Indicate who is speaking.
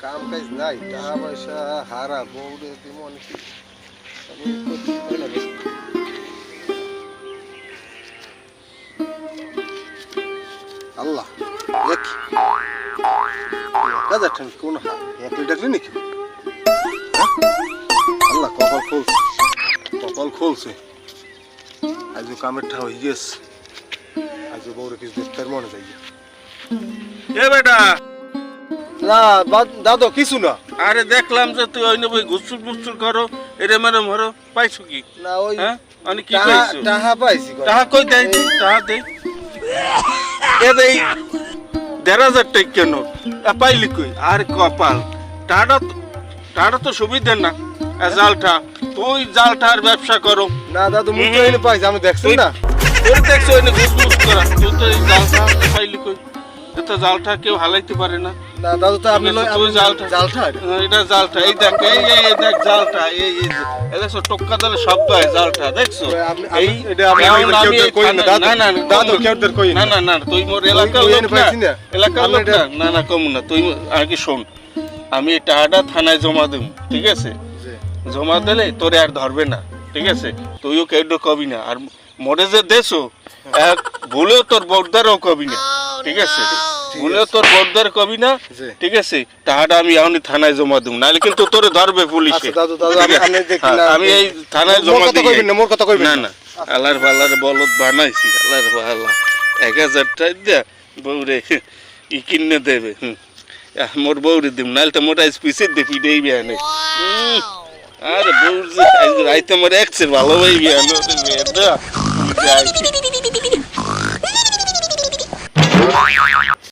Speaker 1: কাম কাজ নাই, টাকা পয়সা হারা বউরে দিব নাকি আমি করতে পারি না বেশি। আল্লাহ এক দাদা ঠান কোন হা এক লিটার নাকি আল্লাহ কপাল খুলছে আজ কামের ঠা হয়ে গেছে আজ বউরে কিছু দেখতে মনে যাই
Speaker 2: এ বেটা
Speaker 1: না দাদা কিছু না
Speaker 2: আরে দেখলাম যে তুই ওই নবই গুসুল মুসুল করো এরে মেরে মরো পাইছো কি
Speaker 1: না ওই
Speaker 2: হ্যাঁ আমি কি পাইছো
Speaker 1: টাকা পাইছি
Speaker 2: টাকা কই দেয় টাকা দে এ দেই 1,500 টাকা কেন পাইলি কই আর কপাল টাকা তো সুবিধা না জালটা তুই জালটার ব্যবসা করো
Speaker 1: না দাদু মুখ এনে পাইছি আমি দেখছি না
Speaker 2: তুই দেখছো এনে গুসুল করা তুই তো এই জালটা পাইলি কই এটা জালটা কেউ হালাইতে পারে না
Speaker 1: না দাদু তো আপনি
Speaker 2: তুই জালটা
Speaker 1: জালটা
Speaker 2: এটা জালটা এই দেখ এই দেখ জালটা এই দেখছো টক্কা দিলে শব্দ হয় জালটা দেখছো এই
Speaker 1: এটা আমি কেউ কই না দাদু কেউ কই
Speaker 2: না না না তুই মোর এলাকার লোক না এলাকার লোক না না কম না তুই আগে শোন আমি এই টাকাটা থানায় জমা দেব ঠিক আছে জমা দিলে তোরে আর ধরবে না ঠিক আছে তুইও কেউ কবি না আর মোরে যে দেশো এক ভুলেও তোর বর্দারও কবি না ঠিক আছে ভুলেও তোর বর্দার কবি না ঠিক আছে টাকাটা আমি এখনই থানায় জমা দেব নাহলে কিন্তু তোরে ধরবে পুলিশে আমি এই থানায় জমা দিই
Speaker 1: মোর কথা কইবেন
Speaker 2: না না আল্লাহর ভাল্লার বলদ বানাইছি আল্লাহর ভাল্লা 1,000 টাকা দিয়া বউরে ই কিনে দেবে মোর বউরে দিব নাহলে তো মোটা স্পিসে দেখি দেই বিয়ানে আরে বউর যে রাইতে মোর একসের ভালো হই বিয়ানো মেয়েটা